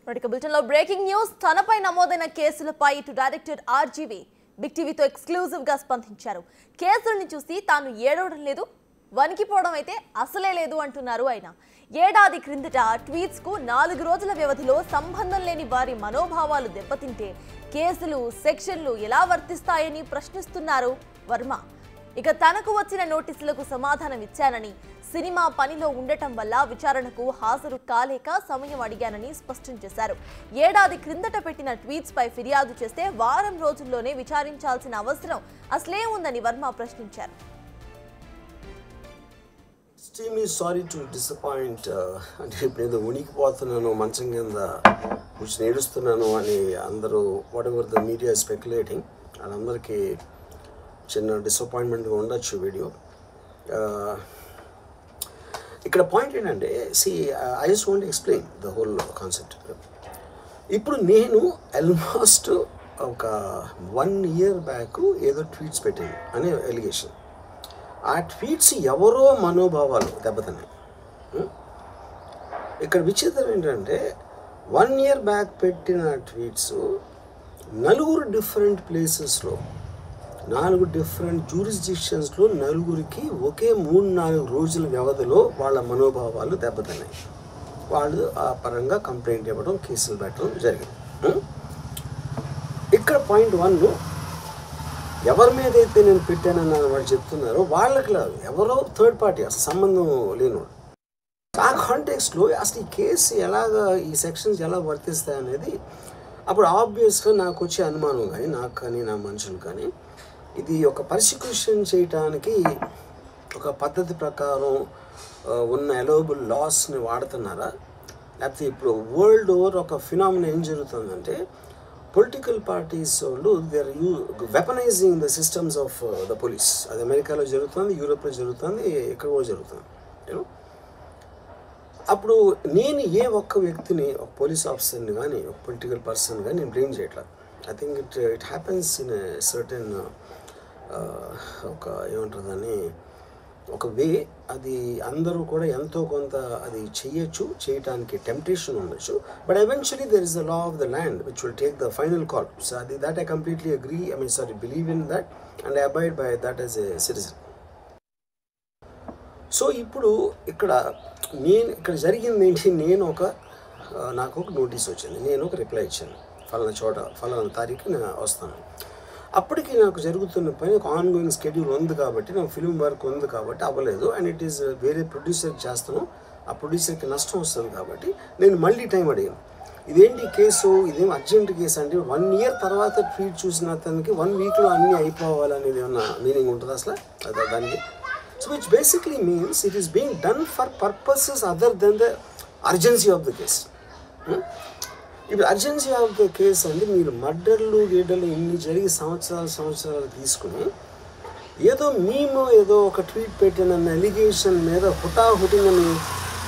Political bulletin లో breaking news తనపై నమోదైన కేసులపై ఇటు డైరెక్టర్ ఆర్జీవి బిగ్ టీవీతో ఎక్స్క్లూజివ్ గా స్పందించారు. కేసుల్ని చూసి తాను ఏడవడం లేదు, వణికిపోవడం అయితే అసలే లేదు అంటున్నారు ఆయన. ఏడాది క్రిందట ట్వీట్స్ కు 4 రోజుల వ్యవధిలో సంబంధం లేని వారి మనోభావాలు దెబ్బతింటే కేసులు సెక్షన్లు ఎలా వర్తిస్తాయని ప్రశ్నిస్తున్నారు వర్మ. ఇక తనకు వచ్చిన నోటీసులకు సమాధానం ఇచ్చానని, సినిమా పనిలో ఉండటం వల్ల విచారణకు హాజరు కాలేక సమయం అడిగానని స్పష్టం చేశారు. ఏడాది క్రిందట పెట్టిన ట్వీట్స్ పై ఫిర్యాదు చేస్తే వారం రోజుల్లోనే విచారించాల్సిన అవసరం అసలే ఉందని వర్మ ప్రశ్నించారు. Extremely sorry to disappoint. అంటే ఇప్పుడు ఏదో ఉనికిపోతున్నాను, మంచం కింద కూర్చొని ఏడుస్తున్నాను అని అందరూ what ever the media speculating వాళ్ళందరికీ చిన్న డిసప్పాయింట్మెంట్గా ఉండొచ్చు వీడియో. ఇక్కడ పాయింట్ ఏంటంటే I just want explain the whole concept. ఇప్పుడు నేను ఆల్మోస్ట్ ఒక 1 year బ్యాక్ ఏదో ట్వీట్స్ పెట్టాను అనే ఎలిగేషన్. ఆ ట్వీట్స్ ఎవరో మనోభావాలు దెబ్బతిన్నాయి. ఇక్కడ విచిత్రం ఏంటంటే 1 year బ్యాక్ పెట్టిన ట్వీట్స్ 4 డిఫరెంట్ ప్లేసెస్లో 4 డిఫరెంట్ జ్యూరిస్డిక్షన్స్లో 4కి ఒకే 3-4 రోజుల వ్యవధిలో వాళ్ళ మనోభావాలు దెబ్బతిన్నాయి. వాళ్ళు ఆ పరంగా కంప్లైంట్ ఇవ్వడం, కేసులు పెట్టడం జరిగింది. ఇక్కడ పాయింట్ 1, ఎవరి మీద అయితే నేను పెట్టానని వాళ్ళు చెప్తున్నారో వాళ్ళకి లేదు, ఎవరో థర్డ్ పార్టీ, అసలు సంబంధం లేనివాడు. ఆ కాంటెక్స్లో అసలు ఈ కేసు ఎలాగా, ఈ సెక్షన్స్ ఎలా వర్తిస్తాయి అనేది అప్పుడు ఆబ్వియస్గా నాకు వచ్చే అనుమానం కానీ, నాకు కానీ నా మనుషులు కానీ, ఇది ఒక పర్సిక్యూషన్ చేయటానికి ఒక పద్ధతి ప్రకారం ఉన్న అలౌబుల్ లాస్ని వాడుతున్నారా, లేకపోతే ఇప్పుడు వరల్డ్ ఓవర్ ఒక ఫినామినా ఏం జరుగుతుందంటే పొలిటికల్ పార్టీస్ వాళ్ళు they are weaponizing the systems of the police. అది అమెరికాలో జరుగుతుంది, యూరోప్లో జరుగుతుంది, ఇక్కడ కూడా జరుగుతుంది. యూనో అప్పుడు నేను ఏ ఒక్క వ్యక్తిని, ఒక పోలీస్ ఆఫీసర్ని కానీ, ఒక పొలిటికల్ పర్సన్ కానీ నేను బ్లేమ్ చేయట్లేదు. I think it happens in a certain ఒక ఏమంటారు దాన్ని, ఒక వే. అది అందరూ కూడా ఎంతో కొంత అది చేయటానికి టెంప్టేషన్ ఉండొచ్చు. But eventually there is the law of the land which will take the final call. So అది that I completely agree, believe in that and I abide by that as a citizen. So ఇప్పుడు ఇక్కడ జరిగింది ఏంటి, నాకు ఒక notice వచ్చింది, నేను ఒక రిప్లై ఇచ్చాను, ఫలానా చోట ఫలానా తారీఖు నేను వస్తాను. అప్పటికి నాకు జరుగుతున్న పని ఒక ఆన్గోయింగ్ స్కెడ్యూల్ ఉంది కాబట్టి, నాకు ఫిల్మ్ వర్క్ ఉంది కాబట్టి అవ్వలేదు. అండ్ ఇట్ ఈస్ వేరే ప్రొడ్యూసర్కి చేస్తాను, ఆ ప్రొడ్యూసర్కి నష్టం వస్తుంది కాబట్టి నేను మళ్ళీ టైం అడిగాను. ఇదేంటి కేసు, ఇదేం అర్జెంట్ కేసు అంటే 1 year తర్వాత ట్వీట్ చూసిన అతనికి 1 weekలో అన్నీ అయిపోవాలనేది ఏమన్నా మీనింగ్ ఉంటుంది అసలు దానికి? So which basically means it is being done for purposes other than the urgency of the case. ఇప్పుడు అర్జెన్సీ ఆఫ్ ద కేస్ అంటే మీరు మర్డర్లు గీడర్లు ఇన్ని జరిగి సంవత్సరాలు తీసుకుని ఏదో ఏదో ఒక ట్వీట్ పెట్టినన్న ఎలిగేషన్ మీద హుటాహుటిని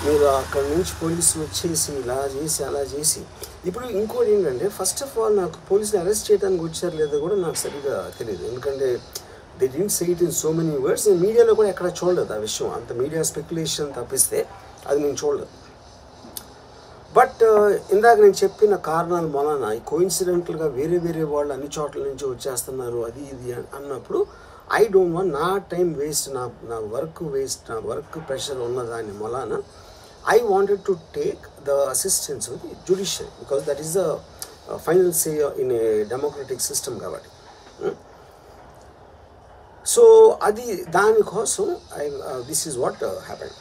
మీరు అక్కడి నుంచి పోలీసులు వచ్చేసి ఇలా చేసి అలా చేసి. ఇప్పుడు ఇంకోటి ఏంటంటే, ఫస్ట్ ఆఫ్ ఆల్ నాకు పోలీసులు అరెస్ట్ చేయడానికి వచ్చారు లేదో కూడా నాకు సరిగ్గా తెలియదు. ఎందుకంటే they didn't say it in so many words. నేను మీడియాలో కూడా ఎక్కడ చూడలేదు ఆ విషయం, అంత మీడియా స్పెక్యులేషన్ తప్పిస్తే అది నేను చూడలేదు. బట్ ఇందాక నేను చెప్పిన కారణాల వలన కోయిన్సిడెంటల్గా వేరే వాళ్ళు అన్ని చోట్ల నుంచి వచ్చేస్తున్నారు అది ఇది అన్నప్పుడు ఐ డోంట్ వాంట్ నా టైం వేస్ట్, నా వర్క్ వేస్ట్, నా వర్క్ ప్రెషర్ ఉన్న దాని వలన I wanted to take the assistance of the judiciary because that is the final say in a democratic system కాబట్టి. సో అది దానికోసం దిస్ ఈజ్ వాట్ హ్యాపెండ్.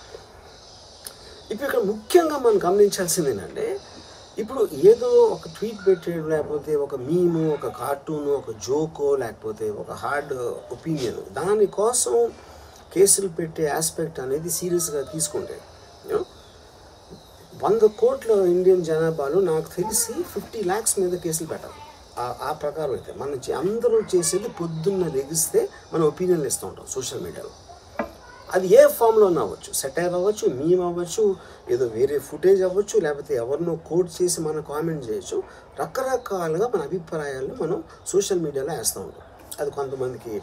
ఇప్పుడు ఇక్కడ ముఖ్యంగా మనం గమనించాల్సింది ఏంటంటే, ఇప్పుడు ఏదో ఒక ట్వీట్ పెట్టేయడం, లేకపోతే ఒక మీము, ఒక కార్టూను, ఒక జోకో, లేకపోతే ఒక హార్డ్ ఒపీనియన్, దానికోసం కేసులు పెట్టే ఆస్పెక్ట్ అనేది సీరియస్గా తీసుకుంటే 100 కోట్ల ఇండియన్ జనాభాలో నాకు తెలిసి 50 lakhs మీద కేసులు పెట్టాలి. ఆ ప్రకారం అయితే అందరూ చేసేది పొద్దున్న లెగిస్తే మనం ఒపీనియన్లు ఇస్తూ ఉంటాం సోషల్ మీడియాలో. అది ఏ ఫామ్లో అవ్వచ్చు, సెటైర్ అవ్వచ్చు, మీమ్ అవ్వచ్చు, ఏదో వేరే ఫుటేజ్ అవ్వచ్చు, లేకపోతే ఎవరినో కోట్ చేసి మనం కామెంట్ చేయొచ్చు. రకరకాలుగా మన అభిప్రాయాలను మనం సోషల్ మీడియాలో వేస్తూ ఉంటాం. అది కొంతమందికి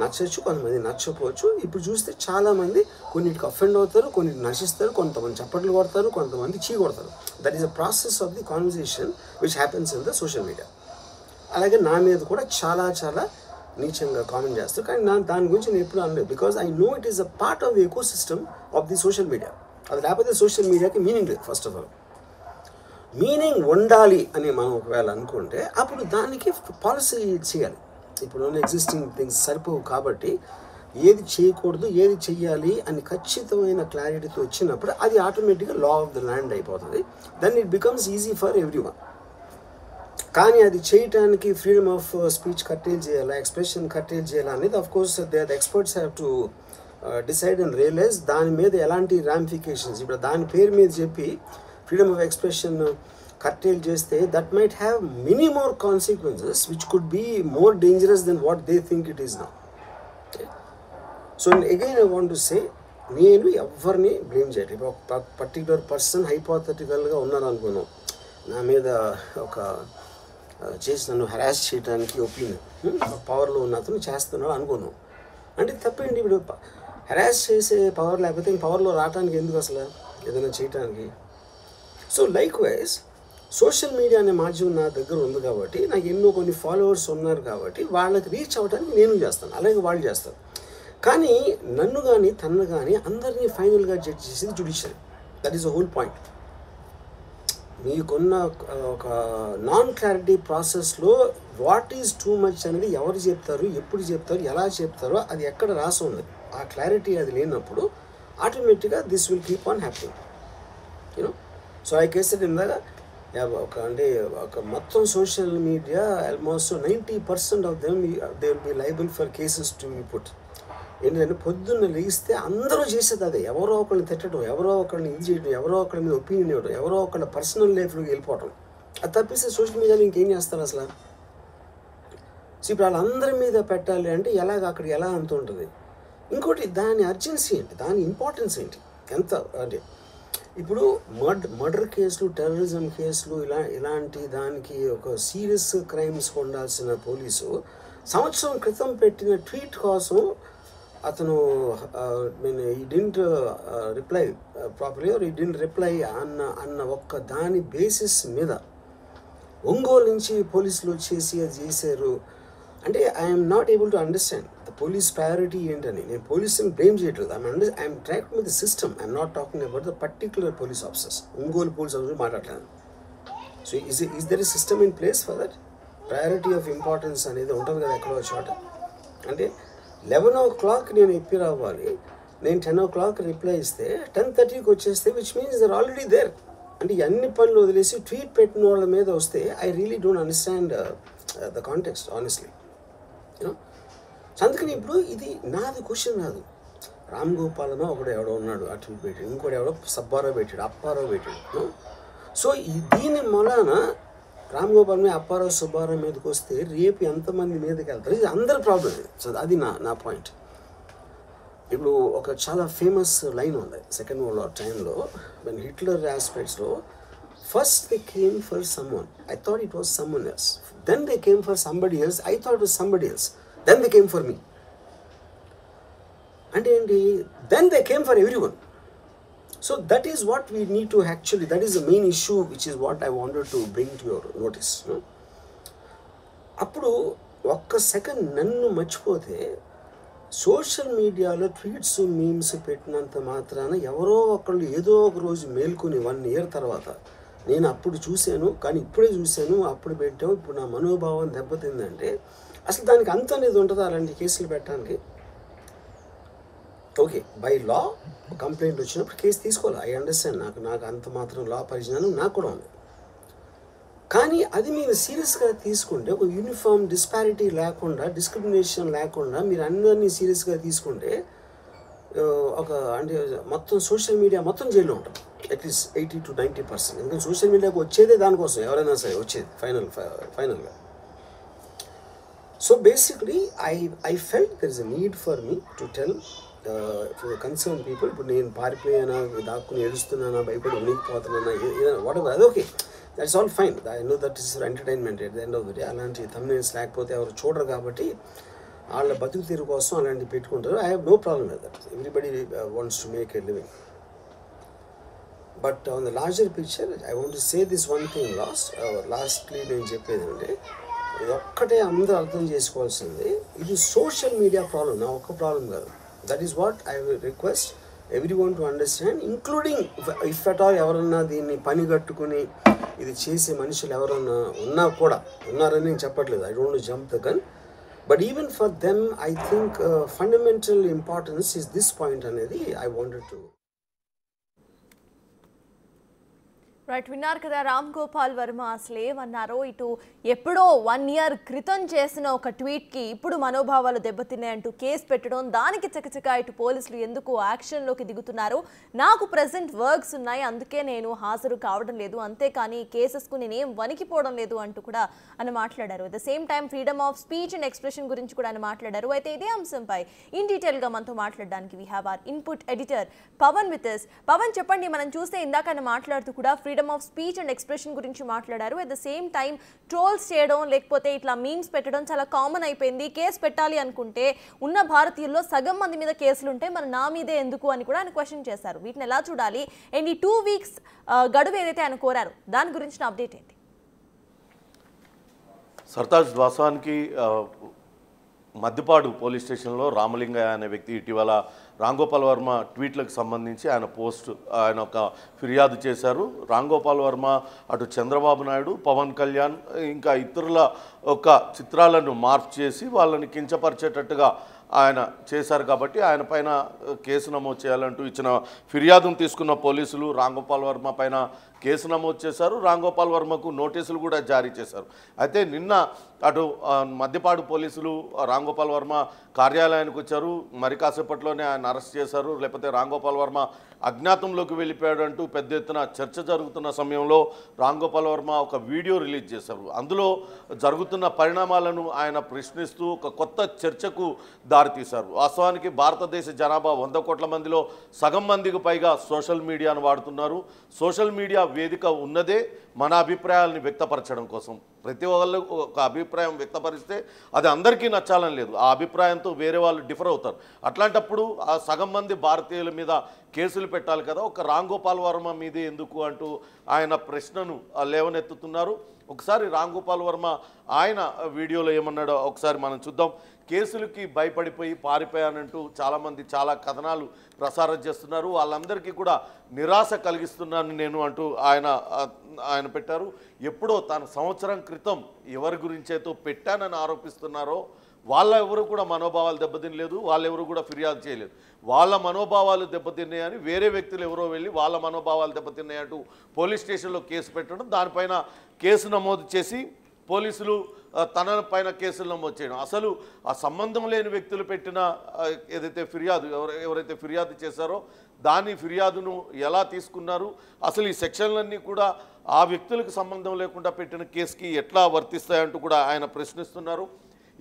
నచ్చచ్చు, కొంతమంది నచ్చకపోవచ్చు. ఇప్పుడు చూస్తే చాలామంది కొన్నిటికి అఫెండ్ అవుతారు, కొన్నిటికి నశిస్తారు, కొంతమంది చప్పట్లు కొడతారు, కొంతమంది చీ కొడతారు. That is a process of the conversation which happens in the social media. అలాగే నా మీద కూడా చాలా చాలా నీచంగా కామెంట్ చేస్తారు. కానీ దాని గురించి నేను ఎప్పుడు అనలేదు, because I know it is a part of the eco system of the social media. అది లేకపోతే సోషల్ మీడియాకి మీనింగ్ లేదు. ఫస్ట్ ఆఫ్ ఆల్ మీనింగ్ ఉండాలి అని మనం ఒకవేళ అనుకుంటే అప్పుడు దానికి పాలసీ చేయాలి. ఇప్పుడున్న ఎగ్జిస్టింగ్ థింగ్స్ సరిపోవు కాబట్టి ఏది చేయకూడదు, ఏది చెయ్యాలి అని ఖచ్చితమైన క్లారిటీతో వచ్చినప్పుడు అది ఆటోమేటిక్గా లా ఆఫ్ ద ల్యాండ్ అయిపోతుంది. Then it becomes easy for everyone. కానీ అది చేయటానికి ఫ్రీడమ్ ఆఫ్ స్పీచ్ కట్టేల్ చేయాలా, ఎక్స్ప్రెషన్ కట్టేల్ చేయాలా అనేది of course the experts have to decide and realize. దాని మీద ఎలాంటి రామిఫికేషన్స్, ఇప్పుడు దాని పేరు మీద చెప్పి ఫ్రీడమ్ ఆఫ్ ఎక్స్ప్రెషన్ కట్టేల్ చేస్తే that might have many more consequences which could be more dangerous than what they think it is now. So again I want to say, నేను ఎవరిని బ్లేమ్ చేయట్లేదు. ఇప్పుడు ఒక పర్టికులర్ పర్సన్ హైపోథెటికల్గా ఉన్నారు అనుకున్నాం, నా మీద ఒక చేసి నన్ను హెరాస్ చేయడానికి ఒపీనియన్ పవర్లో ఉన్న అతను చేస్తున్నాడు అనుకున్నాం. అంటే తప్పేంటి? ఇప్పుడు హెరాస్ చేసే పవర్ లేకపోతే పవర్లో రావడానికి ఎందుకు అసలు ఏదైనా చేయటానికి? So like wise social media అనే మాధ్యమం నా దగ్గర ఉంది కాబట్టి, నాకు ఎన్నో కొన్ని ఫాలోవర్స్ ఉన్నారు కాబట్టి వాళ్ళకి రీచ్ అవ్వడానికి నేను చేస్తాను, అలాగే వాళ్ళు చేస్తారు. కానీ నన్ను కానీ తన్ను కానీ అందరినీ ఫైనల్గా జడ్జ్ చేసేది judiciary. That is the whole point. మీకున్న ఒక నాన్ క్లారిటీ ప్రాసెస్లో వాట్ ఈజ్ టూ మచ్ అనేది ఎవరు చెప్తారు, ఎప్పుడు చెప్తారు, ఎలా చెప్తారో అది ఎక్కడ రాసి ఉంది. ఆ క్లారిటీ అది లేనప్పుడు ఆటోమేటిక్గా this will keep on happening, you know. So I కేసెడ్ ఇందాక ఒక మొత్తం social media almost 90% of them they will be liable for cases to be put. ఏంటంటే పొద్దున్న లేస్తే అందరూ చేసేది అదే, ఎవరో ఒకరిని తిట్టడం, ఎవరో ఒకరిని ఇది చేయడం, ఎవరో ఒకరి మీద ఒపీనియన్ ఇవ్వడం, ఎవరో ఒకళ్ళ పర్సనల్ లైఫ్లోకి వెళ్ళిపోవడం. అది తప్పిస్తే సోషల్ మీడియాలో ఇంకేం చేస్తారు అసలు? సో ఇప్పుడు వాళ్ళందరి మీద పెట్టాలి అంటే అక్కడ ఎలా అంత ఉంటుంది? ఇంకోటి దాని అర్జెన్సీ ఏంటి, దాని ఇంపార్టెన్స్ ఏంటి, ఎంత అంటే ఇప్పుడు మర్డర్ కేసులు, టెర్రరిజం కేసులు ఇలాంటి దానికి ఒక సీరియస్ క్రైమ్స్ ఉండాల్సిన పోలీసు సంవత్సరం క్రితం పెట్టిన ట్వీట్ కోసం అతను he didn't reply properly are he didn't reply అన్న ఒక్క దాని బేసిస్ మీద ఒంగోలు నుంచి పోలీసులు వచ్చేసి అది చేశారు అంటే I'm not able to understand the police priority ఏంటని. నేను పోలీసుని బ్లేమ్ చేయట్లేదు, I'm track with the system. I'm not talking about the particular police officers. Ongole police officer మాట్లాడలేదు. So is there a system in place for that? Priority of importance అనేది ఉంటుంది కదా ఎక్కడో చోట. అంటే 11 o'clock నేను ఎప్పి రావాలి, నేను 10 o'clock రిప్లై ఇస్తే 10:30కి వచ్చేస్తే which means they're already there. అంటే అన్ని పనులు వదిలేసి ట్వీట్ పెట్టిన వాళ్ళ మీద వస్తే I really don't understand the context honestly, you know. అందుకని ఇప్పుడు ఇది నాది క్వశ్చన్ కాదు. రామ్ గోపాలనో ఒకడు ఎవడో ఉన్నాడు ఆ ట్వీట్ పెట్టాడు, ఇంకోటి ఎవడో సబ్బారావు పెట్టాడు, అప్పారావు పెట్టాడు. సో దీని మూలాన రామ్ గోపాల్ మీద అప్పారావు సుబ్బారావు మీదకి వస్తే రేపు ఎంతమంది మీదకి వెళ్తారు? ఇది అందరి ప్రాబ్లం. సో అది నా పాయింట్. ఇప్పుడు ఒక చాలా ఫేమస్ లైన్ ఉంది సెకండ్ వరల్డ్ వార్ టైంలో, వెన్ హిట్లర్ ఆస్పెక్ట్స్లో first they came for someone, I thought it was someone else, then they came for somebody else, I thought it was somebody else, then they came for me. అంటే ఏంటి? Then they came for everyone. So that is what we need to actually, that is the main issue which is what I wanted to bring to your notice. అప్పుడు ఒక్క second నన్ను మర్చిపోతే social మీడియాలో tweets memes పెట్టినంత మాత్రాన ఎవరో ఒకళ్ళు ఏదో ఒక రోజు మేల్కొని 1 year తర్వాత నేను అప్పుడు చూశాను కానీ ఇప్పుడే చూశాను, అప్పుడు పెట్టాము, ఇప్పుడు నా మనోభావం దెబ్బతిందంటే అసలు దానికి అంత అనేది ఉంటుందా అలాంటి కేసులు పెట్టడానికి? ఓకే, బై లా కంప్లైంట్ వచ్చినప్పుడు కేసు తీసుకోవాలి, ఐ అండర్స్టాండ్. నాకు అంత మాత్రం లా పరిజ్ఞానం నాకు కూడా ఉంది. కానీ అది మీరు సీరియస్గా తీసుకుంటే, ఒక యూనిఫామ్ డిస్పారిటీ లేకుండా, డిస్క్రిమినేషన్ లేకుండా మీరు అందరినీ సీరియస్గా తీసుకుంటే ఒక అంటే మొత్తం సోషల్ మీడియా మొత్తం జైల్లో ఉంటుంది అట్లీస్ట్ 80 to 90%. ఎందుకంటే సోషల్ మీడియాకి వచ్చేదే దానికోసం, ఎవరైనా సరే వచ్చేది ఫైనల్గా. So basically I felt there is a need for me to tell concern people. ఇప్పుడు నేను పారిపోయానా, దాక్కుని ఏడుస్తున్నానా, భయపడి ఉనికిపోతున్నానా, వాట్ ఎవర్, అది okay, that's all fine. I know that is for entertainment at the end of the day. అలాంటి thumbnails లేకపోతే ఎవరు చూడరు కాబట్టి వాళ్ళ బతుకు తీరు కోసం అలాంటివి పెట్టుకుంటారు. I have no problem with that. Everybody wants to make a living. But on the larger picture I want to say this one thing lastly నేను చెప్పేది అంటే ఇది ఒక్కటే అందరూ అర్థం చేసుకోవాల్సింది, ఇది సోషల్ మీడియా ప్రాబ్లం, నా ఒక్క ప్రాబ్లం కాదు. That is what I will request every one to understand, including if at all ఎవరన్నా దీన్ని పని కట్టుకుని ఇది చేసే మనుషులు ఎవరన్నా ఉన్నా కూడా, ఉన్నారని నేను చెప్పట్లేదు, I don't jump the gun, but even for them I think fundamental importance is this point అనేది ఐ వాంటెడ్ టు. రైట్, విన్నారు కదా రామ్ గోపాల్ వర్మ అసలు ఏమన్నారో. ఇటు ఎప్పుడో 1 year క్రితం చేసిన ఒక ట్వీట్కి ఇప్పుడు మనోభావాలు దెబ్బతిన్నాయంటూ కేసు పెట్టడం, దానికి చకచక ఇటు పోలీసులు ఎందుకు యాక్షన్లోకి దిగుతున్నారు, నాకు ప్రెసెంట్ వర్క్స్ ఉన్నాయి అందుకే నేను హాజరు కావడం లేదు, అంతేకాని కేసెస్కు నేనేం వణికిపోవడం లేదు అంటూ కూడా ఆయన మాట్లాడారు. At the same time freedom of speech and expression గురించి కూడా ఆయన మాట్లాడారు. అయితే ఇదే అంశంపై ఇన్ డీటెయిల్గా మనతో మాట్లాడడానికి we have our input editor Pawan with us. Pawan చెప్పండి, మనం చూస్తే ఇందాక ఆయన మాట్లాడుతూ కూడా freedom of speech and expression గురించి మాట్లాడారు. At the same time trolls చేయడం లేకపోతే ఇట్లా మీమ్స్ పెట్టడం చాలా కామన్ అయిపోయింది. కేసు పెట్టాలి అనుకుంటే ఉన్న భారతీయుల్లో సగం మంది మీద కేసులు ఉంటే మరి నా మీదే ఎందుకు అని కూడా ఆయన క్వశ్చన్ చేశారు. వీటిని ఎలా చూడాలి అండ్ ఈ 2 weeks గడువు ఏదైతే ఆయన కోరారు దాని గురించిన అప్డేట్ ఏంటి? సర్తాజ్ వాస్తవానికి మద్దిపాడు పోలీస్ స్టేషన్లో రామలింగయ్య అనే వ్యక్తి ఇటీవల రామ్ గోపాల్ వర్మ ట్వీట్లకు సంబంధించి ఆయన ఒక ఫిర్యాదు చేశారు. రామ్ గోపాల్ వర్మ అటు చంద్రబాబు నాయుడు, పవన్ కళ్యాణ్ ఇంకా ఇతరుల ఒక చిత్రాలను మార్పు చేసి వాళ్ళని కించపరిచేటట్టుగా ఆయన చేశారు. కాబట్టి ఆయన పైన కేసు నమోదు చేయాలంటూ ఇచ్చిన ఫిర్యాదును తీసుకున్న పోలీసులు రామ్ గోపాల్ వర్మ పైన కేసు నమోదు చేశారు. రామ్ గోపాల్ వర్మకు నోటీసులు కూడా జారీ చేశారు. అయితే నిన్న అటు మద్దిపాడు పోలీసులు రామ్ గోపాల్ వర్మ కార్యాలయానికి వచ్చారు. మరి కాసేపట్లోనే ఆయన అరెస్ట్ చేశారు. లేకపోతే రామ్ గోపాల్ వర్మ అజ్ఞాతంలోకి వెళ్ళిపోయాడు అంటూ పెద్ద ఎత్తున చర్చ జరుగుతున్న సమయంలో రామ్ గోపాల్ వర్మ ఒక వీడియో రిలీజ్ చేశారు. అందులో జరుగుతున్న పరిణామాలను ఆయన ప్రశ్నిస్తూ ఒక కొత్త చర్చకు దారితీశారు. వాస్తవానికి భారతదేశ జనాభా 100 కోట్ల మందిలో సగం మందికి పైగా సోషల్ మీడియాను వాడుతున్నారు. సోషల్ మీడియా వేదిక ఉన్నదే మన అభిప్రాయాలను వ్యక్తపరచడం కోసం. ప్రతి వాళ్ళు ఒక అభిప్రాయం వ్యక్తపరిస్తే అది అందరికీ నచ్చాలని లేదు, ఆ అభిప్రాయంతో వేరే వాళ్ళు డిఫర్ అవుతారు. అట్లాంటప్పుడు ఆ సగం మంది భారతీయుల మీద కేసులు పెట్టాలి కదా, ఒక రామ్ గోపాల్ వర్మ మీదే ఎందుకు అంటూ ఆయన ప్రశ్నను లేవనెత్తుతున్నారు. ఒకసారి రామ్ గోపాల్ వర్మ ఆయన వీడియోలో ఏమన్నాడో ఒకసారి మనం చూద్దాం. కేసులకి భయపడిపోయి పారిపోయానంటూ చాలామంది చాలా కథనాలు ప్రసారం చేస్తున్నారు. వాళ్ళందరికీ కూడా నిరాశ కలిగిస్తున్నాను నేను అంటూ ఆయన పెట్టారు. ఎప్పుడో తాను సంవత్సరం క్రితం ఎవరి గురించైతే పెట్టానని ఆరోపిస్తున్నారో వాళ్ళ ఎవరు కూడా మనోభావాలు దెబ్బతినలేదు, వాళ్ళెవరు కూడా ఫిర్యాదు చేయలేదు. వాళ్ళ మనోభావాలు దెబ్బతిన్నాయని వేరే వ్యక్తులు ఎవరో వెళ్ళి వాళ్ళ మనోభావాలు దెబ్బతిన్నాయంటూ పోలీస్ స్టేషన్లో కేసు పెట్టడం, దానిపైన కేసు నమోదు చేసి పోలీసులు తన పైన కేసులు నమోదు చేయడం. అసలు ఆ సంబంధం లేని వ్యక్తులు పెట్టిన ఏదైతే ఫిర్యాదు ఎవరైతే ఫిర్యాదు చేశారో దాని ఫిర్యాదును ఎలా తీసుకున్నారు, అసలు ఈ సెక్షన్లన్నీ కూడా ఆ వ్యక్తులకు సంబంధం లేకుండా పెట్టిన కేసుకి ఎట్లా వర్తిస్తాయంటూ కూడా ఆయన ప్రశ్నిస్తున్నారు.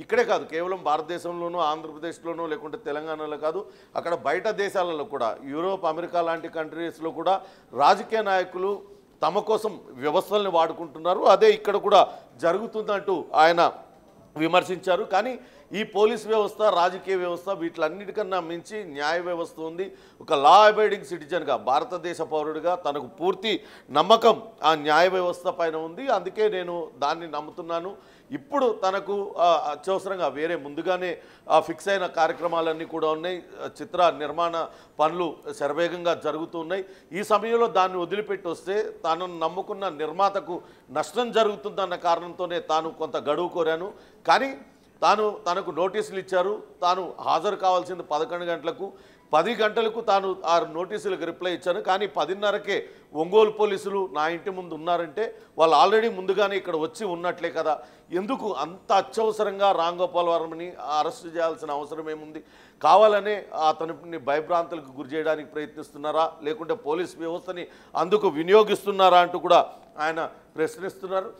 ఇక్కడే కాదు, కేవలం భారతదేశంలోనూ ఆంధ్రప్రదేశ్లోనూ లేకుంటే తెలంగాణలో కాదు, అక్కడ బయట దేశాలలో కూడా యూరోప్, అమెరికా లాంటి కంట్రీస్లో కూడా రాజకీయ నాయకులు తమ కోసం వ్యవస్థల్ని వాడుకుంటున్నారు. అదే ఇక్కడ కూడా జరుగుతుందంటూ ఆయన విమర్శించారు. కానీ ఈ పోలీస్ వ్యవస్థ, రాజకీయ వ్యవస్థ వీటిలన్నిటికన్నా మించి న్యాయ వ్యవస్థ ఉంది. ఒక లా అబైడింగ్ సిటిజన్గా, భారతదేశ పౌరుడిగా తనకు పూర్తి నమ్మకం ఆ న్యాయ వ్యవస్థ పైన ఉంది. అందుకే నేను దాన్ని నమ్ముతున్నాను. ఇప్పుడు తనకు అత్యవసరంగా వేరే ముందుగానే ఫిక్స్ అయిన కార్యక్రమాలన్నీ కూడా ఉన్నాయి. చిత్ర నిర్మాణ పనులు శరవేగంగా జరుగుతున్నాయి. ఈ సమయంలో దాన్ని వదిలిపెట్టి వస్తే తనను నమ్ముకున్న నిర్మాతకు నష్టం జరుగుతుందన్న కారణంతోనే తాను కొంత గడువు కోరాను. కానీ తనకు నోటీసులు ఇచ్చారు. తాను హాజరు కావాల్సింది 11 గంటలకు, 10 గంటలకు తాను ఆ నోటీసులకు రిప్లై ఇచ్చాను. కానీ 10:30కే ఒంగోలు పోలీసులు నా ఇంటి ముందు ఉన్నారంటే వాళ్ళు ఆల్రెడీ ముందుగానే ఇక్కడ వచ్చి ఉన్నట్లే కదా. ఎందుకు అంత అత్యవసరంగా రామ్ గోపాల్ వర్మని అరెస్ట్ చేయాల్సిన అవసరం ఏముంది? కావాలనే అతనిని భయభ్రాంతులకు గురి చేయడానికి ప్రయత్నిస్తున్నారా, లేకుంటే పోలీస్ వ్యవస్థని అందుకు వినియోగిస్తున్నారా అంటూ కూడా ఆయన ప్రశ్నిస్తున్నారు.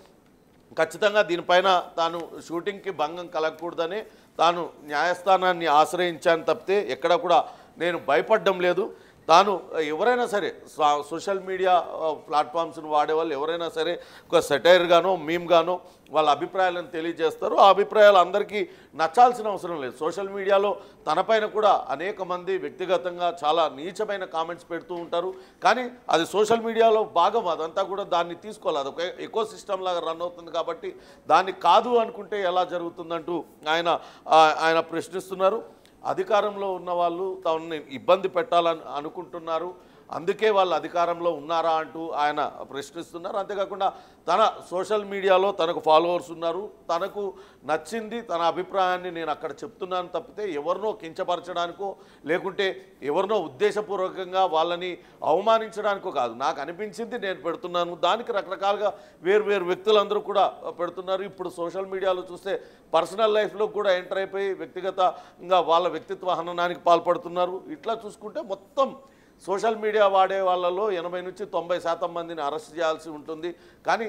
ఖచ్చితంగా దీనిపైన తాను షూటింగ్కి భంగం కలగకూడదని తాను న్యాయస్థానాన్ని ఆశ్రయించాను తప్పితే ఎక్కడ కూడా నేను భయపడడం లేదు. తాను ఎవరైనా సరే సోషల్ మీడియా ప్లాట్ఫామ్స్ను వాడే వాళ్ళు ఎవరైనా సరే ఒక సెటైర్గానో మీమ్గానో వాళ్ళ అభిప్రాయాలను తెలియజేస్తారు. ఆ అభిప్రాయాలు అందరికీ నచ్చాల్సిన అవసరం లేదు. సోషల్ మీడియాలో తనపైన కూడా అనేక మంది వ్యక్తిగతంగా చాలా నీచమైన కామెంట్స్ పెడుతూ ఉంటారు. కానీ అది సోషల్ మీడియాలో భాగం, అదంతా కూడా దాన్ని తీసుకోవాలి. అదొక ఎకో సిస్టమ్ లాగా రన్ అవుతుంది కాబట్టి దాన్ని కాదు అనుకుంటే ఎలా జరుగుతుందంటూ ఆయన ప్రశ్నిస్తున్నారు. అధికారంలో ఉన్న వాళ్ళు తనని ఇబ్బంది పెట్టాలని అనుకుంటున్నారు, అందుకే వాళ్ళు అధికారంలో ఉన్నారా అంటూ ఆయన ప్రశ్నిస్తున్నారు. అంతేకాకుండా తన సోషల్ మీడియాలో తనకు ఫాలోవర్స్ ఉన్నారు, తనకు నచ్చింది తన అభిప్రాయాన్ని నేను అక్కడ చెప్తున్నాను తప్పితే ఎవరినో కించపరచడానికో లేకుంటే ఎవరినో ఉద్దేశపూర్వకంగా వాళ్ళని అవమానించడానికో కాదు. నాకు అనిపించింది నేను పెడుతున్నాను. దానికి రకరకాలుగా వేరు వ్యక్తులందరూ కూడా పెడుతున్నారు. ఇప్పుడు సోషల్ మీడియాలో చూస్తే పర్సనల్ లైఫ్లో కూడా ఎంటర్ అయిపోయి వ్యక్తిగతంగా వాళ్ళ వ్యక్తిత్వ హననానికి పాల్పడుతున్నారు. ఇట్లా చూసుకుంటే మొత్తం సోషల్ మీడియా వాడే వాళ్ళలో 80 నుంచి 90% మందిని అరెస్ట్ చేయాల్సి ఉంటుంది. కానీ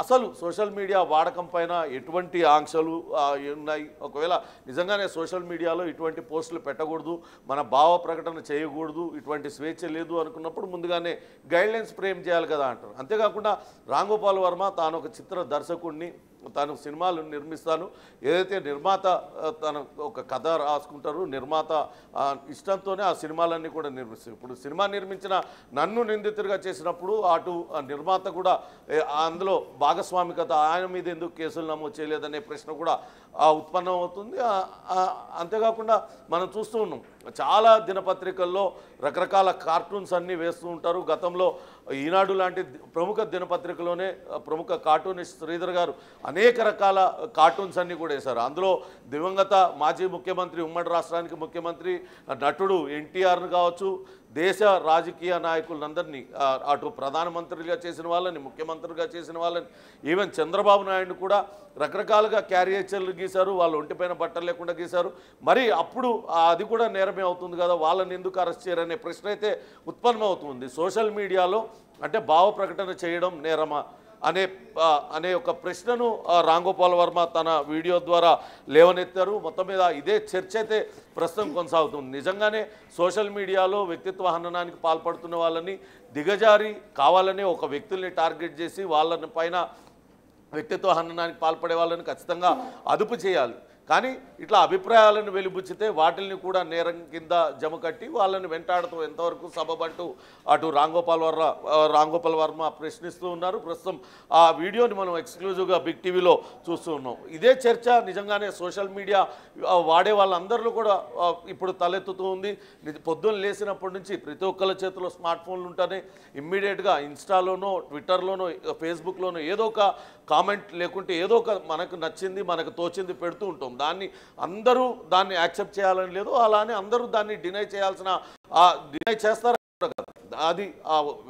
అసలు సోషల్ మీడియా వాడకం పైన ఎటువంటి ఆంక్షలు ఉన్నాయి? ఒకవేళ నిజంగానే సోషల్ మీడియాలో ఇటువంటి పోస్టులు పెట్టకూడదు, మన భావ ప్రకటన చేయకూడదు, ఇటువంటి స్వేచ్ఛ లేదు అనుకున్నప్పుడు ముందుగానే గైడ్లైన్స్ ఫ్రేమ్ చేయాలి కదా అంటారు. అంతేకాకుండా రాంగోపాల్ వర్మ తాను ఒక చిత్ర దర్శకుడిని, తాను సినిమాలు నిర్మిస్తాను, ఏదైతే నిర్మాత తన ఒక కథ రాసుకుంటారు, నిర్మాత ఇష్టంతోనే ఆ సినిమాలన్నీ కూడా నిర్మిస్తారు. ఇప్పుడు సినిమా నిర్మించిన నన్ను నిందితుడిగా చేసినప్పుడు అటు నిర్మాత కూడా అందులో భాగస్వామికత, ఆయన మీద ఎందుకు కేసులు నమోదు చేయలేదనే ప్రశ్న కూడా ఉత్పన్నం అవుతుంది. అంతేకాకుండా మనం చూస్తూ ఉన్నాం చాలా దినపత్రికల్లో రకరకాల కార్టూన్స్ అన్నీ వేస్తూ ఉంటారు. గతంలో ఈనాడు లాంటి ప్రముఖ దినపత్రికలోనే ప్రముఖ కార్టూనిస్ట్ శ్రీధర్ గారు అనేక రకాల కార్టూన్స్ అన్నీ కూడా వేశారు. అందులో దివంగత మాజీ ముఖ్యమంత్రి, ఉమ్మడి రాష్ట్రానికి ముఖ్యమంత్రి, నటుడు ఎన్టీఆర్ను కావచ్చు, దేశ రాజకీయ నాయకులందరినీ, అటు ప్రధానమంత్రిగా చేసిన వాళ్ళని, ముఖ్యమంత్రిగా చేసిన వాళ్ళని, ఈవెన్ చంద్రబాబు నాయుడు కూడా రకరకాలుగా క్యారియేచర్లు గీశారు, వాళ్ళు ఒంటిపైన బట్టలు లేకుండా గీశారు. మరి అప్పుడు అది కూడా నేరమే అవుతుంది కదా, వాళ్ళని ఎందుకు అరెస్ట్ చేయరనే ప్రశ్న అయితే ఉత్పన్నమవుతుంది. సోషల్ మీడియాలో అంటే భావ ప్రకటన చేయడం నేరమా అనే ఒక ప్రశ్నను రాంగోపాల్ వర్మ తన వీడియో ద్వారా లేవనెత్తారు. మొత్తం మీద ఇదే చర్చ అయితే ప్రస్తుతం కొనసాగుతుంది. నిజంగానే సోషల్ మీడియాలో వ్యక్తిత్వ హననానికి పాల్పడుతున్న వాళ్ళని దిగజారి కావాలనే ఒక వ్యక్తుల్ని టార్గెట్ చేసి వాళ్ళని పైన వ్యక్తిత్వ హననానికి పాల్పడే వాళ్ళని ఖచ్చితంగా అదుపు చేయాలి. కానీ ఇట్లా అభిప్రాయాలను వెలిబుచ్చితే వాటిల్ని కూడా నేరం కింద జమ కట్టి వాళ్ళని వెంటాడుతూ ఎంతవరకు సబబంటూ అటు రాంగోపాల్ వర్మ ప్రశ్నిస్తూ ఉన్నారు. ప్రస్తుతం ఆ వీడియోని మనం ఎక్స్క్లూజివ్గా బిగ్ టీవీలో చూస్తూ ఉన్నాం. ఇదే చర్చ నిజంగానే సోషల్ మీడియా వాడే వాళ్ళందరిలో కూడా ఇప్పుడు తలెత్తుతూ ఉంది. పొద్దున్న లేచినప్పటి నుంచి ప్రతి ఒక్కళ్ళ చేతిలో స్మార్ట్ ఫోన్లు ఉంటేనే ఇమ్మీడియట్గా ఇన్స్టాలోనో, ట్విట్టర్లోనో, ఫేస్బుక్లోనో ఏదో ఒక కామెంట్ లేకుంటే ఏదో ఒక మనకు నచ్చింది, మనకు తోచింది పెడుతూ ఉంటాం. అందరూ దాన్ని యాక్సెప్ట్ చేయాలని లేదు, అలానే అందరూ దాన్ని డినై చేస్తారు. అది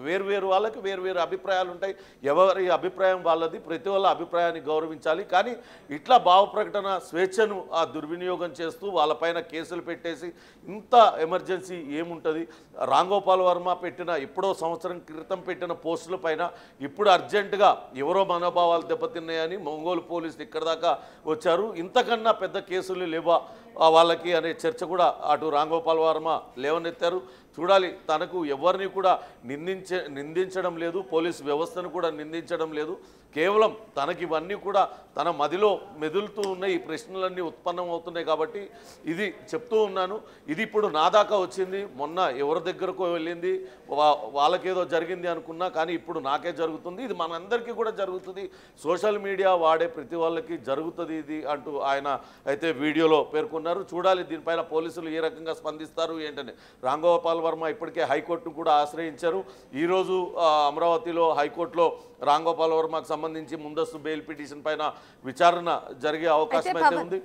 వేరు వాళ్ళకి వేరు అభిప్రాయాలు ఉంటాయి. ఎవరి అభిప్రాయం వాళ్ళది, ప్రతి వాళ్ళ అభిప్రాయాన్ని గౌరవించాలి. కానీ ఇట్లా భావ ప్రకటన స్వేచ్ఛను దుర్వినియోగం చేస్తూ వాళ్ళపైన కేసులు పెట్టేసి ఇంత ఎమర్జెన్సీ ఏముంటుంది? రాంగోపాల్ వర్మ ఎప్పుడో సంవత్సరం క్రితం పెట్టిన పోస్టుల పైన ఇప్పుడు అర్జెంటుగా ఎవరో మనోభావాలు దెబ్బతిన్నాయని ఒంగోలు పోలీసులు ఇక్కడ దాకా వచ్చారు. ఇంతకన్నా పెద్ద కేసులు లేవా వాళ్ళకి అనే చర్చ కూడా అటు రాంగోపాల్ వర్మ లేవనెత్తారు. చూడాలి, తనకు ఎవరిని కూడా నిందించడం లేదు, పోలీసు వ్యవస్థను కూడా నిందించడం లేదు. కేవలం తనకి ఇవన్నీ కూడా తన మదిలో మెదులుతూ ఉన్నాయి, ఈ ప్రశ్నలన్నీ ఉత్పన్నం అవుతున్నాయి. కాబట్టి ఇది చెప్తూ ఉన్నాను. ఇది ఇప్పుడు నా దాకా వచ్చింది, మొన్న ఎవరి దగ్గరకు వెళ్ళింది, వాళ్ళకేదో జరిగింది అనుకున్నా, కానీ ఇప్పుడు నాకే జరుగుతుంది. ఇది మనందరికీ కూడా జరుగుతుంది, సోషల్ మీడియా వాడే ప్రతి వాళ్ళకి జరుగుతుంది ఇది అంటూ ఆయన అయితే వీడియోలో పేర్కొన్నారు. చూడాలి దీనిపైన పోలీసులు ఏ రకంగా స్పందిస్తారు ఏంటని. రాంగోపాల్ వర్మ ఇప్పటికే హైకోర్టును కూడా ఆశ్రయించారు. ఈరోజు అమరావతిలో హైకోర్టులో రాంగోపాల్ వర్మకు సంబంధించి ముందస్తు బెయిల్ పిటిషన్ పైన విచారణ జరిగే అవకాశం అయితే ఉంది.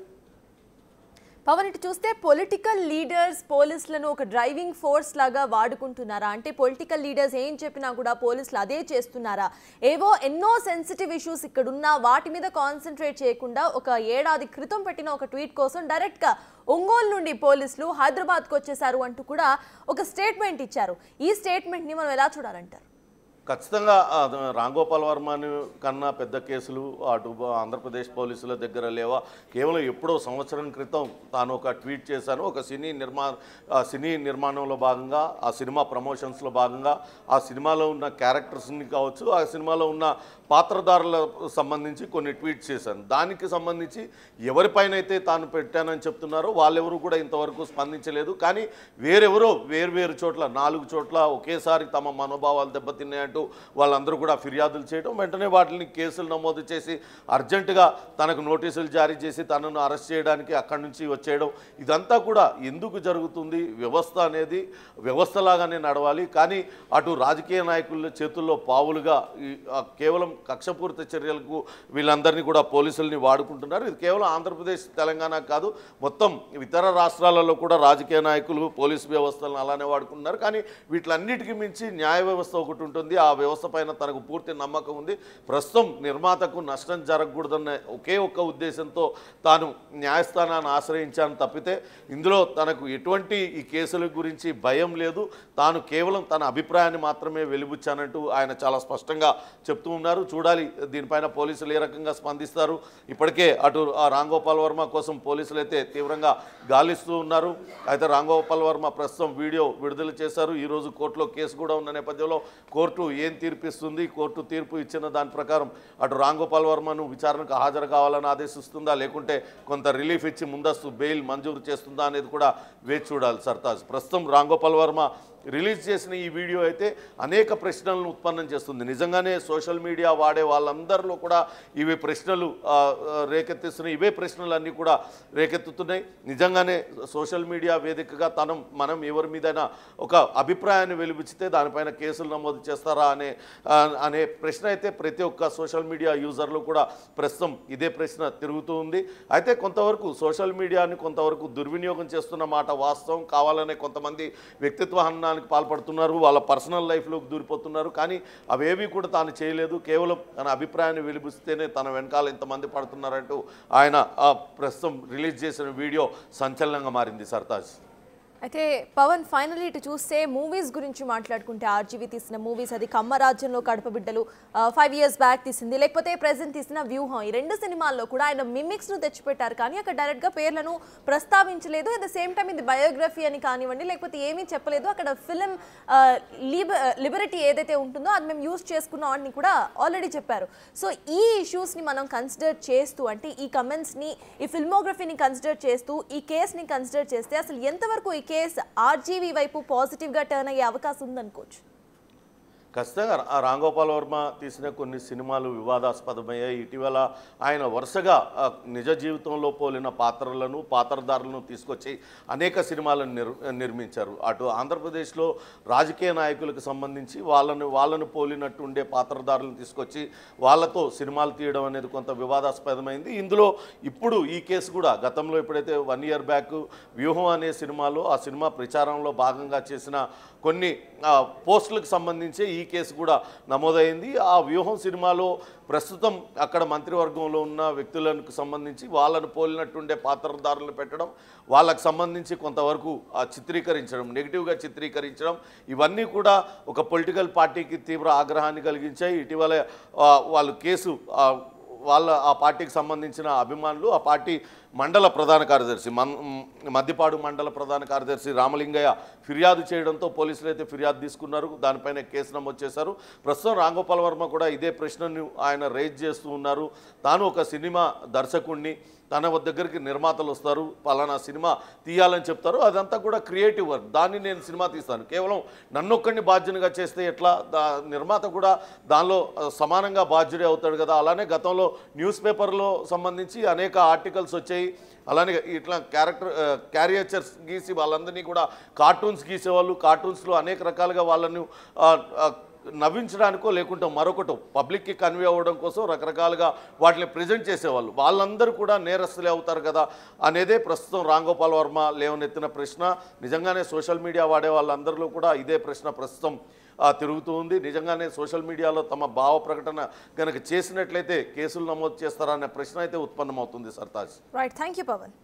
పవన్, ఇటు చూస్తే పొలిటికల్ లీడర్స్ పోలీసులను ఒక డ్రైవింగ్ ఫోర్స్ లాగా వాడుకుంటున్నారా? అంటే పొలిటికల్ లీడర్స్ ఏం చెప్పినా కూడా పోలీసులు అదే చేస్తున్నారా? ఎన్నో సెన్సిటివ్ ఇష్యూస్ ఇక్కడ ఉన్నా వాటి మీద కాన్సన్ట్రేట్ చేయకుండా ఒక ఏడాది క్రితం పెట్టిన ఒక ట్వీట్ కోసం డైరెక్ట్గా ఒంగోలు నుండి పోలీసులు హైదరాబాద్కు వచ్చేసారు అంటూ కూడా ఒక స్టేట్మెంట్ ఇచ్చారు. ఈ స్టేట్మెంట్ని మనం ఎలా చూడాలంటారు? ఖచ్చితంగా రాంగోపాల్ వర్మని కన్నా పెద్ద కేసులు అటు ఆంధ్రప్రదేశ్ పోలీసుల దగ్గర లేవా. కేవలం ఎప్పుడో సంవత్సరం క్రితం తాను ఒక ట్వీట్ చేశాను. ఒక సినీ నిర్మాణంలో భాగంగా, ఆ సినిమా ప్రమోషన్స్లో భాగంగా, ఆ సినిమాలో ఉన్న క్యారెక్టర్స్ని కావచ్చు, ఆ సినిమాలో ఉన్న పాత్రధారులకు సంబంధించి కొన్ని ట్వీట్స్ చేశాను. దానికి సంబంధించి ఎవరిపైనైతే తాను పెట్టానని చెప్తున్నారో వాళ్ళెవరూ కూడా ఇంతవరకు స్పందించలేదు. కానీ వేరెవరో వేరు చోట్ల 4 చోట్ల ఒకేసారి తమ మనోభావాలు దెబ్బతిన్నాయంటూ వాళ్ళందరూ కూడా ఫిర్యాదులు చేయడం, వెంటనే వాటిని కేసులు నమోదు చేసి అర్జెంటుగా తనకు నోటీసులు జారీ చేసి తనను అరెస్ట్ చేయడానికి అక్కడి నుంచి వచ్చేయడం, ఇదంతా కూడా ఎందుకు జరుగుతుంది? వ్యవస్థ అనేది వ్యవస్థలాగానే నడవాలి. కానీ అటు రాజకీయ నాయకుల చేతుల్లో పావులుగా కేవలం కక్షపూరిత చర్యలకు వీళ్ళందరినీ కూడా పోలీసుల్ని వాడుకుంటున్నారు. ఇది కేవలం ఆంధ్రప్రదేశ్ తెలంగాణ కాదు, మొత్తం ఇతర రాష్ట్రాలలో కూడా రాజకీయ నాయకులు పోలీసు వ్యవస్థలను అలానే వాడుకుంటున్నారు. కానీ వీటిలన్నిటికీ మించి న్యాయ వ్యవస్థ ఒకటి ఉంటుంది. ఆ వ్యవస్థ పైన తనకు పూర్తి నమ్మకం ఉంది. ప్రస్తుతం నిర్మాతకు నష్టం జరగకూడదన్న ఒకే ఒక్క ఉద్దేశంతో తాను న్యాయస్థానాన్ని ఆశ్రయించాను తప్పితే ఇందులో తనకు ఎటువంటి ఈ కేసుల గురించి భయం లేదు. తాను కేవలం తన అభిప్రాయాన్ని మాత్రమే వెలిబుచ్చానంటూ ఆయన చాలా స్పష్టంగా చెప్తూ ఉన్నారు. చూడాలి దీనిపైన పోలీసులు ఏ రకంగా స్పందిస్తారు. ఇప్పటికే అటు రాంగోపాల్ వర్మ కోసం పోలీసులు అయితే తీవ్రంగా గాలిస్తూ ఉన్నారు. అయితే రాంగోపాల్ వర్మ ప్రస్తుతం వీడియో విడుదల చేశారు. ఈరోజు కోర్టులో కేసు కూడా ఉన్న నేపథ్యంలో కోర్టు ఏం తీర్పిస్తుంది, కోర్టు తీర్పు ఇచ్చిన దాని ప్రకారం అటు రాంగోపాల్ వర్మను విచారణకు హాజరు కావాలని ఆదేశిస్తుందా, లేకుంటే కొంత రిలీఫ్ ఇచ్చి ముందస్తు బెయిల్ మంజూరు చేస్తుందా అనేది కూడా వేచి చూడాలి సర్తాజ్. ప్రస్తుతం రాంగోపాల్ వర్మ రిలీజ్ చేసిన ఈ వీడియో అయితే అనేక ప్రశ్నలను ఉత్పన్నం చేస్తుంది. నిజంగానే సోషల్ మీడియా వాడే వాళ్ళందరిలో కూడా ఇవే ప్రశ్నలు రేకెత్తిస్తున్నాయి. ఇవే ప్రశ్నలన్నీ కూడా రేకెత్తుతున్నాయి. నిజంగానే సోషల్ మీడియా వేదికగా మనం ఎవరి మీదైనా ఒక అభిప్రాయాన్ని వెలిబుచ్చితే దానిపైన కేసులు నమోదు చేస్తారా అనే ప్రశ్న అయితే ప్రతి ఒక్క సోషల్ మీడియా యూజర్లు కూడా ప్రస్తుతం ఇదే ప్రశ్న తిరుగుతూ ఉంది. అయితే కొంతవరకు సోషల్ మీడియాని కొంతవరకు దుర్వినియోగం చేస్తున్న మాట వాస్తవం. కావాలనే కొంతమంది వ్యక్తిత్వ హననానికి పాల్పడుతున్నారు, వాళ్ళ పర్సనల్ లైఫ్లోకి దూరిపోతున్నారు. కానీ అవేవి కూడా తాను చేయలేదు. కేవలం తన అభిప్రాయాన్ని వెలిబుస్తేనే తన వెనకాల ఇంతమంది పడుతున్నారంటూ ఆయన ప్రస్తుతం రిలీజ్ చేసిన వీడియో సంచలనంగా మారింది సర్తాజ్. అయితే పవన్, ఫైనలీ ఇటు చూస్తే మూవీస్ గురించి మాట్లాడుకుంటే ఆర్జీవీ తీసిన మూవీస్, అది కమ్మరాజ్యంలో కడప బిడ్డలు 5 years బ్యాక్ తీసింది, లేకపోతే ప్రెజెంట్ తీసిన వ్యూహం, ఈ 2 సినిమాల్లో కూడా ఆయన మిమిక్స్ను తెచ్చిపెట్టారు. కానీ అక్కడ డైరెక్ట్గా పేర్లను ప్రస్తావించలేదు. అట్ ద సేమ్ టైం ఇది బయోగ్రఫీ అని కానివ్వండి, లేకపోతే ఏమీ చెప్పలేదు. అక్కడ ఫిలిం లిబరిటీ ఏదైతే ఉంటుందో అది మేము యూజ్ చేసుకున్నాం అని కూడా ఆల్రెడీ చెప్పారు. సో ఈ ఇష్యూస్ని మనం కన్సిడర్ చేస్తూ, అంటే ఈ కమెంట్స్ని, ఈ ఫిల్మోగ్రఫీని కన్సిడర్ చేస్తూ, ఈ కేసుని కన్సిడర్ చేస్తే అసలు ఎంతవరకు ఈ కేసు ఆర్జీవీ వైపు పాజిటివ్గా టర్న్ అయ్యే అవకాశం ఉందనుకోవచ్చు? ఖచ్చితంగా రాంగోపాల్ వర్మ తీసిన కొన్ని సినిమాలు వివాదాస్పదమయ్యాయి. ఇటీవల ఆయన వరుసగా నిజ జీవితంలో పోలిన పాత్రధారులను తీసుకొచ్చి అనేక సినిమాలను నిర్మించారు. అటు ఆంధ్రప్రదేశ్లో రాజకీయ నాయకులకు సంబంధించి వాళ్ళను పోలినట్టు ఉండే పాత్రధారులను తీసుకొచ్చి వాళ్ళతో సినిమాలు తీయడం అనేది కొంత వివాదాస్పదమైంది. ఇందులో ఇప్పుడు ఈ కేసు కూడా గతంలో ఎప్పుడైతే 1 year బ్యాక్ వ్యూహం అనే సినిమాలో, ఆ సినిమా ప్రచారంలో భాగంగా చేసిన కొన్ని పోస్టులకు సంబంధించి ఈ కేసు కూడా నమోదైంది. ఆ వ్యూహం సినిమాలో ప్రస్తుతం అక్కడ మంత్రివర్గంలో ఉన్న వ్యక్తులకు సంబంధించి వాళ్ళను పోలినట్టుండే పాత్రధారులను పెట్టడం, వాళ్ళకు సంబంధించి కొంతవరకు చిత్రీకరించడం, నెగిటివ్గా చిత్రీకరించడం, ఇవన్నీ కూడా ఒక పొలిటికల్ పార్టీకి తీవ్ర ఆగ్రహాన్ని కలిగించాయి. ఇటీవల వాళ్ళు కేసు ఆ పార్టీకి సంబంధించిన అభిమానులు, ఆ పార్టీ మండల ప్రధాన కార్యదర్శి మద్దిపాడు మండల ప్రధాన కార్యదర్శి రామలింగయ్య ఫిర్యాదు చేయడంతో పోలీసులు అయితే ఫిర్యాదు తీసుకున్నారు. దానిపైన కేసు నమోదు చేశారు. ప్రస్తుతం రాంగోపాల్ వర్మ కూడా ఇదే ప్రశ్నను ఆయన రైజ్ చేస్తూ ఉన్నారు. తాను ఒక సినిమా దర్శకుడిని, తన దగ్గరికి నిర్మాతలు వస్తారు, పలానా సినిమా తీయాలని చెప్తారు, అదంతా కూడా క్రియేటివ్ వర్క్, దాన్ని నేను సినిమా తీస్తాను, కేవలం నన్నొక్కడిని బాధ్యునిగా చేస్తే ఎట్లా, నిర్మాత కూడా దానిలో సమానంగా బాధ్యుడే అవుతాడు కదా. అలానే గతంలో న్యూస్ పేపర్లో సంబంధించి అనేక ఆర్టికల్స్ వచ్చాయి. అలానే ఇట్లా క్యారియచర్స్ గీసి వాళ్ళందరినీ కూడా కార్టూన్స్ గీసేవాళ్ళు, కార్టూన్స్లో అనేక రకాలుగా వాళ్ళను నవ్వించడానికో లేకుంటే మరొకటో పబ్లిక్కి కన్వే అవ్వడం కోసం రకరకాలుగా వాటిని ప్రజెంట్ చేసేవాళ్ళు, వాళ్ళందరూ కూడా నేరస్తులే అవుతారు కదా అనేదే ప్రస్తుతం రాంగోపాల్ వర్మ లేవనెత్తిన ప్రశ్న. నిజంగానే సోషల్ మీడియా వాడే వాళ్ళందరిలో కూడా ఇదే ప్రశ్న ప్రస్తుతం తిరుగుతూ ఉంది. నిజంగానే సోషల్ మీడియాలో తమ భావ ప్రకటన కనుక చేసినట్లయితే కేసులు నమోదు చేస్తారా అనే ప్రశ్న అయితే ఉత్పన్నమవుతుంది Sartaj. Right, thank you Pawan.